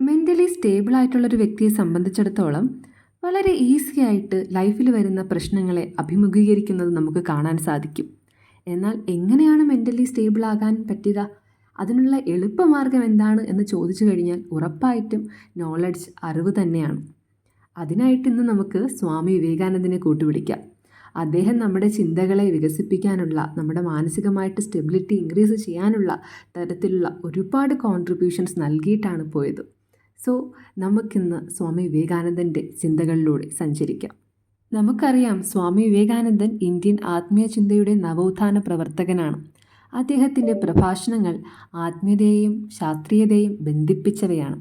Mentally stable ആയിട്ടുള്ളൊരു വ്യക്തിയെ സംബന്ധിച്ചിടത്തോളം വളരെ ഈസി ആയിട്ട് ലൈഫിൽ വരുന്ന പ്രശ്നങ്ങളെ അഭിമുഖീകരിക്കുന്നത് നമുക്ക് കാണാൻ സാധിക്കും. എന്നാൽ എങ്ങനെയാണ് മെൻ്റലി സ്റ്റേബിൾ ആകാൻ പറ്റുക? അതിനുള്ള എളുപ്പമാർഗം എന്താണ് എന്ന് ചോദിച്ചു കഴിഞ്ഞാൽ ഉറപ്പായിട്ടും നോളഡ്ജ്, അറിവ് തന്നെയാണ്. അതിനായിട്ട് ഇന്ന് നമുക്ക് സ്വാമി വിവേകാനന്ദനെ കൂട്ടുപിടിക്കാം. അദ്ദേഹം നമ്മുടെ ചിന്തകളെ വികസിപ്പിക്കാനുള്ള, നമ്മുടെ മാനസികമായിട്ട് സ്റ്റെബിലിറ്റി ഇൻക്രീസ് ചെയ്യാനുള്ള തരത്തിലുള്ള ഒരുപാട് കോൺട്രിബ്യൂഷൻസ് നൽകിയിട്ടാണ് പോയത്. സോ നമുക്കിന്ന് സ്വാമി വിവേകാനന്ദൻ്റെ ചിന്തകളിലൂടെ സഞ്ചരിക്കാം. നമുക്കറിയാം, സ്വാമി വിവേകാനന്ദൻ ഇന്ത്യൻ ആത്മീയ ചിന്തയുടെ നവോത്ഥാന പ്രവർത്തകനാണ്. അദ്ദേഹത്തിൻ്റെ പ്രഭാഷണങ്ങൾ ആത്മീയതയെയും ശാസ്ത്രീയതയെയും ബന്ധിപ്പിച്ചവയാണ്.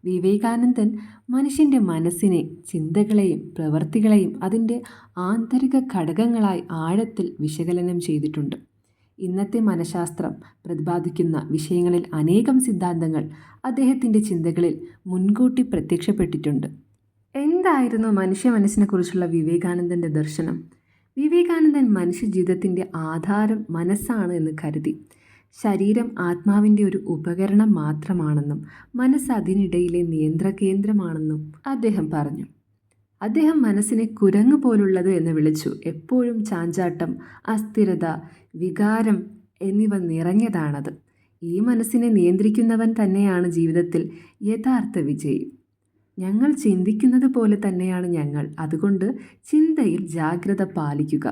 വിവേകാനന്ദൻ മനുഷ്യൻ്റെ മനസ്സിനെ, ചിന്തകളെയും പ്രവൃത്തികളെയും അതിൻ്റെ ആന്തരിക ഘടകങ്ങളായി ആഴത്തിൽ വിശകലനം ചെയ്തിട്ടുണ്ട്. ഇന്നത്തെ മനഃശാസ്ത്രം പ്രതിപാദിക്കുന്ന വിഷയങ്ങളിൽ അനേകം സിദ്ധാന്തങ്ങൾ അദ്ദേഹത്തിൻ്റെ ചിന്തകളിൽ മുൻകൂട്ടി പ്രത്യക്ഷപ്പെട്ടിട്ടുണ്ട്. എന്തായിരുന്നു മനുഷ്യ മനസ്സിനെക്കുറിച്ചുള്ള വിവേകാനന്ദൻ്റെ ദർശനം? വിവേകാനന്ദൻ മനുഷ്യജീവിതത്തിൻ്റെ ആധാരം മനസ്സാണ് എന്ന് കരുതി. ശരീരം ആത്മാവിൻ്റെ ഒരു ഉപകരണം മാത്രമാണെന്നും മനസ്സ് അതിനിടയിലെ നിയന്ത്രകേന്ദ്രമാണെന്നും അദ്ദേഹം പറഞ്ഞു. അദ്ദേഹം മനസ്സിനെ കുരങ്ങ് പോലുള്ളത് എന്ന് വിളിച്ചു. എപ്പോഴും ചാഞ്ചാട്ടം, അസ്ഥിരത, വികാരം എന്നിവ നിറഞ്ഞതാണത്. ഈ മനസ്സിനെ നിയന്ത്രിക്കുന്നവൻ തന്നെയാണ് ജീവിതത്തിൽ യഥാർത്ഥ വിജയി. ഞങ്ങൾ ചിന്തിക്കുന്നത് പോലെ തന്നെയാണ് ഞങ്ങൾ, അതുകൊണ്ട് ചിന്തയിൽ ജാഗ്രത പാലിക്കുക.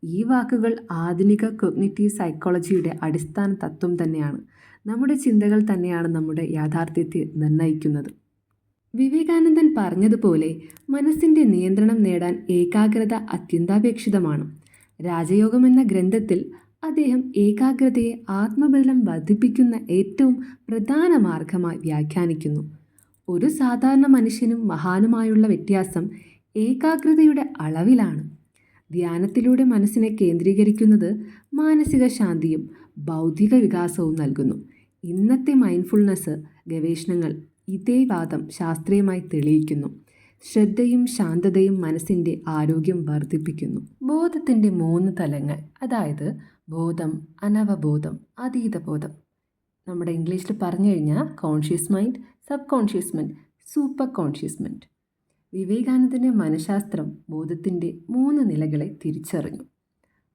ഈ വാക്കുകൾ ആധുനിക കോഗ്നിറ്റീവ് സൈക്കോളജിയുടെ അടിസ്ഥാന തത്വം തന്നെയാണ്. നമ്മുടെ ചിന്തകൾ തന്നെയാണ് നമ്മുടെ യാഥാർത്ഥ്യത്തെ നിർണ്ണയിക്കുന്നത്. വിവേകാനന്ദൻ പറഞ്ഞതുപോലെ മനസ്സിൻ്റെ നിയന്ത്രണം നേടാൻ ഏകാഗ്രത അത്യന്താപേക്ഷിതമാണ്. രാജയോഗം എന്ന ഗ്രന്ഥത്തിൽ അദ്ദേഹം ഏകാഗ്രതയെ ആത്മബലം വർദ്ധിപ്പിക്കുന്ന ഏറ്റവും പ്രധാന മാർഗമായി വ്യാഖ്യാനിക്കുന്നു. ഒരു സാധാരണ മനുഷ്യനും മഹാനുമായുള്ള വ്യത്യാസം ഏകാഗ്രതയുടെ അളവിലാണ്. ധ്യാനത്തിലൂടെ മനസ്സിനെ കേന്ദ്രീകരിക്കുന്നത് മാനസിക ശാന്തിയും ബൗദ്ധിക വികാസവും നൽകുന്നു. ഇന്നത്തെ മൈൻഡ്ഫുൾനെസ് ഗവേഷണങ്ങൾ ഇതേ വാദം ശാസ്ത്രീയമായി തെളിയിക്കുന്നു. ശ്രദ്ധയും ശാന്തതയും മനസ്സിൻ്റെ ആരോഗ്യം വർദ്ധിപ്പിക്കുന്നു. ബോധത്തിൻ്റെ 3 തലങ്ങൾ, അതായത് ബോധം, അനവബോധം, അതീതബോധം. നമ്മുടെ ഇംഗ്ലീഷിൽ പറഞ്ഞു കഴിഞ്ഞാൽ conscious mind, sub conscious mind, super conscious mind. വിവേകാനന്ദൻ്റെ മനഃശാസ്ത്രം ബോധത്തിൻ്റെ 3 നിലകളെ തിരിച്ചറിഞ്ഞു.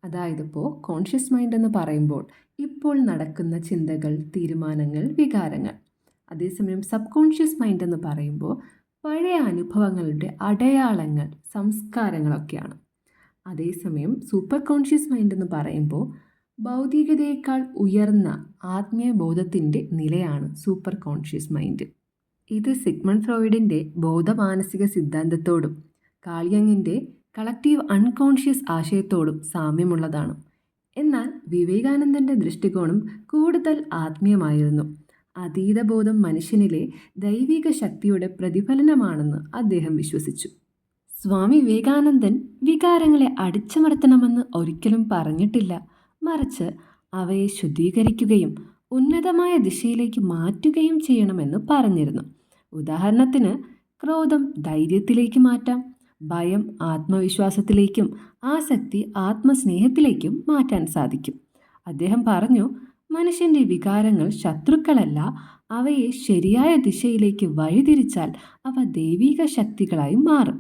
അതായത് ഇപ്പോൾ കോൺഷ്യസ് മൈൻഡ് എന്ന് പറയുമ്പോൾ ഇപ്പോൾ നടക്കുന്ന ചിന്തകൾ, തീരുമാനങ്ങൾ, വികാരങ്ങൾ. അതേസമയം സബ് കോൺഷ്യസ് മൈൻഡ് എന്ന് പറയുമ്പോൾ പഴയ അനുഭവങ്ങളുടെ അടയാളങ്ങൾ, സംസ്കാരങ്ങളൊക്കെയാണ്. അതേസമയം സൂപ്പർ കോൺഷ്യസ് മൈൻഡ് എന്ന് പറയുമ്പോൾ ഭൗതികതയേക്കാൾ ഉയർന്ന ആത്മീയ ബോധത്തിൻ്റെ നിലയാണ് സൂപ്പർ കോൺഷ്യസ് മൈൻഡ്. ഇത് സിഗ്മണ്ട് ഫ്രോയിഡിൻ്റെ ബോധമാനസിക സിദ്ധാന്തത്തോടും കാൾ യങ്ങിൻ്റെ കളക്റ്റീവ് അൺകോൺഷ്യസ് ആശയത്തോടും സാമ്യമുള്ളതാണ്. എന്നാൽ വിവേകാനന്ദൻ്റെ ദൃഷ്ടികോണം കൂടുതൽ ആത്മീയമായിരുന്നു. അതീതബോധം മനുഷ്യനിലെ ദൈവിക ശക്തിയുടെ പ്രതിഫലനമാണെന്ന് അദ്ദേഹം വിശ്വസിച്ചു. സ്വാമി വിവേകാനന്ദൻ വികാരങ്ങളെ അടിച്ചമർത്തണമെന്ന് ഒരിക്കലും പറഞ്ഞിട്ടില്ല. മറിച്ച് അവയെ ശുദ്ധീകരിക്കുകയും ഉന്നതമായ ദിശയിലേക്ക് മാറ്റുകയും ചെയ്യണമെന്ന് പറഞ്ഞിരുന്നു. ഉദാഹരണത്തിന്, ക്രോധം ധൈര്യത്തിലേക്ക് മാറ്റാം, ഭയം ആത്മവിശ്വാസത്തിലേക്കും ആസക്തി ആത്മസ്നേഹത്തിലേക്കും മാറ്റാൻ സാധിക്കും. അദ്ദേഹം പറഞ്ഞു, മനുഷ്യൻ്റെ വികാരങ്ങൾ ശത്രുക്കളല്ല, അവയെ ശരിയായ ദിശയിലേക്ക് വഴിതിരിച്ചാൽ അവ ദൈവിക ശക്തികളായി മാറും.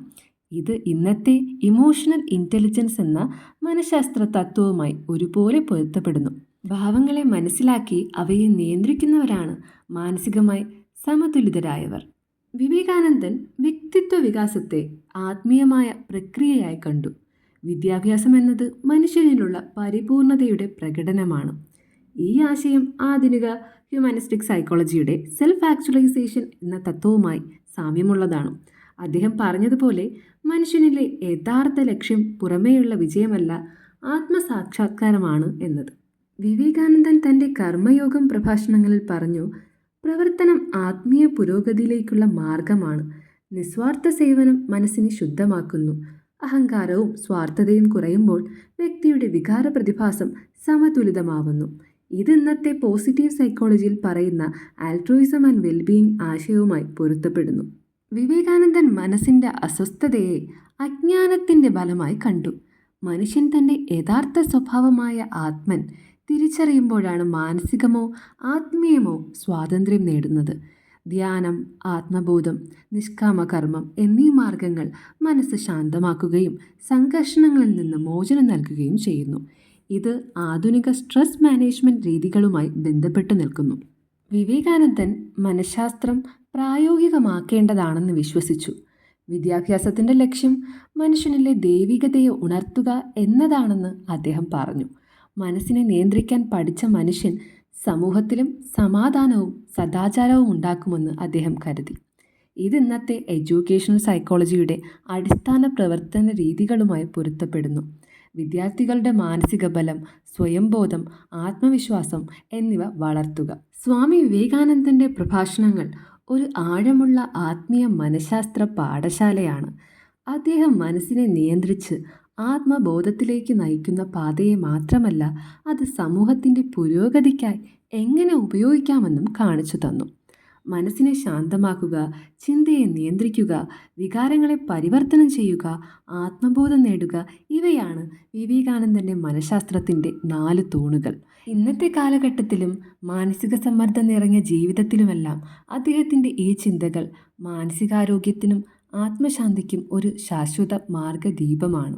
ഇത് ഇന്നത്തെ ഇമോഷണൽ ഇൻ്റലിജൻസ് എന്ന മനഃശാസ്ത്ര തത്വവുമായി ഒരുപോലെ പൊരുത്തപ്പെടുന്നു. ഭാവങ്ങളെ മനസ്സിലാക്കി അവയെ നിയന്ത്രിക്കുന്നവരാണ് മാനസികമായി സമതുലിതരായവർ. വിവേകാനന്ദൻ വ്യക്തിത്വ വികാസത്തെ ആത്മീയമായ പ്രക്രിയയായി കണ്ടു. വിദ്യാഭ്യാസം എന്നത് മനുഷ്യനിലുള്ള പരിപൂർണതയുടെ പ്രകടനമാണ്. ഈ ആശയം ആധുനിക ഹ്യൂമാനിസ്റ്റിക് സൈക്കോളജിയുടെ സെൽഫ് ആക്ച്വലൈസേഷൻ എന്ന തത്വവുമായി സാമ്യമുള്ളതാണ്. അദ്ദേഹം പറഞ്ഞതുപോലെ മനുഷ്യനിലെ യഥാർത്ഥ ലക്ഷ്യം പുറമേയുള്ള വിജയമല്ല, ആത്മസാക്ഷാത്കാരമാണ് എന്നത്. വിവേകാനന്ദൻ തൻ്റെ കർമ്മയോഗം പ്രഭാഷണങ്ങളിൽ പറഞ്ഞു, പ്രവർത്തനം ആത്മീയ പുരോഗതിയിലേക്കുള്ള മാർഗമാണ്. നിസ്വാർത്ഥ സേവനം മനസ്സിനെ ശുദ്ധമാക്കുന്നു. അഹങ്കാരവും സ്വാർത്ഥതയും കുറയുമ്പോൾ വ്യക്തിയുടെ വികാര പ്രതിഭാസം സമതുലിതമാവുന്നു. ഇത് ഇന്നത്തെ പോസിറ്റീവ് സൈക്കോളജിയിൽ പറയുന്ന ആൾട്രൂയിസം ആൻഡ് വെൽബീയിങ് ആശയവുമായി പൊരുത്തപ്പെടുന്നു. വിവേകാനന്ദൻ മനസ്സിൻ്റെ അസ്വസ്ഥതയെ അജ്ഞാനത്തിൻ്റെ ഫലമായി കണ്ടു. മനുഷ്യൻ തൻ്റെ യഥാർത്ഥ സ്വഭാവമായ ആത്മൻ തിരിച്ചറിയുമ്പോഴാണ് മാനസികമോ ആത്മീയമോ സ്വാതന്ത്ര്യം നേടുന്നത്. ധ്യാനം, ആത്മബോധം, നിഷ്കാമകർമ്മം എന്നീ മാർഗങ്ങൾ മനസ്സ് ശാന്തമാക്കുകയും സംഘർഷണങ്ങളിൽ നിന്ന് മോചനം നൽകുകയും ചെയ്യുന്നു. ഇത് ആധുനിക സ്ട്രെസ് മാനേജ്മെന്റ് രീതികളുമായി ബന്ധപ്പെട്ട് നിൽക്കുന്നു. വിവേകാനന്ദൻ മനഃശാസ്ത്രം പ്രായോഗികമാക്കേണ്ടതാണെന്ന് വിശ്വസിച്ചു. വിദ്യാഭ്യാസത്തിൻ്റെ ലക്ഷ്യം മനുഷ്യനിലെ ദൈവികതയെ ഉണർത്തുക എന്നതാണെന്ന് അദ്ദേഹം പറഞ്ഞു. മനസ്സിനെ നിയന്ത്രിക്കാൻ പഠിച്ച മനുഷ്യൻ സമൂഹത്തിലും സമാധാനവും സദാചാരവും ഉണ്ടാക്കുമെന്ന് അദ്ദേഹം കരുതി. ഇത് ഇന്നത്തെ എഡ്യൂക്കേഷണൽ സൈക്കോളജിയുടെ അടിസ്ഥാന പ്രവർത്തന രീതികളുമായി പൊരുത്തപ്പെടുന്നു. വിദ്യാർത്ഥികളുടെ മാനസിക ബലം, സ്വയംബോധം, ആത്മവിശ്വാസം എന്നിവ വളർത്തുക. സ്വാമി വിവേകാനന്ദൻ്റെ പ്രഭാഷണങ്ങൾ ഒരു ആഴമുള്ള ആത്മീയ മനഃശാസ്ത്ര പാഠശാലയാണ്. അദ്ദേഹം മനസ്സിനെ നിയന്ത്രിച്ച് ആത്മബോധത്തിലേക്ക് നയിക്കുന്ന പാതയെ മാത്രമല്ല, അത് സമൂഹത്തിൻ്റെ പുരോഗതിക്കായി എങ്ങനെ ഉപയോഗിക്കാമെന്നും കാണിച്ചു തന്നു. മനസ്സിനെ ശാന്തമാക്കുക, ചിന്തയെ നിയന്ത്രിക്കുക, വികാരങ്ങളെ പരിവർത്തനം ചെയ്യുക, ആത്മബോധം നേടുക, ഇവയാണ് വിവേകാനന്ദൻ്റെ മനഃശാസ്ത്രത്തിൻ്റെ 4 തൂണുകൾ. ഇന്നത്തെ കാലഘട്ടത്തിലും മാനസിക സമ്മർദ്ദം നിറഞ്ഞ ജീവിതത്തിലുമെല്ലാം അദ്ദേഹത്തിൻ്റെ ഈ ചിന്തകൾ മാനസികാരോഗ്യത്തിനും ആത്മശാന്തിക്കും ഒരു ശാശ്വത മാർഗദീപമാണ്.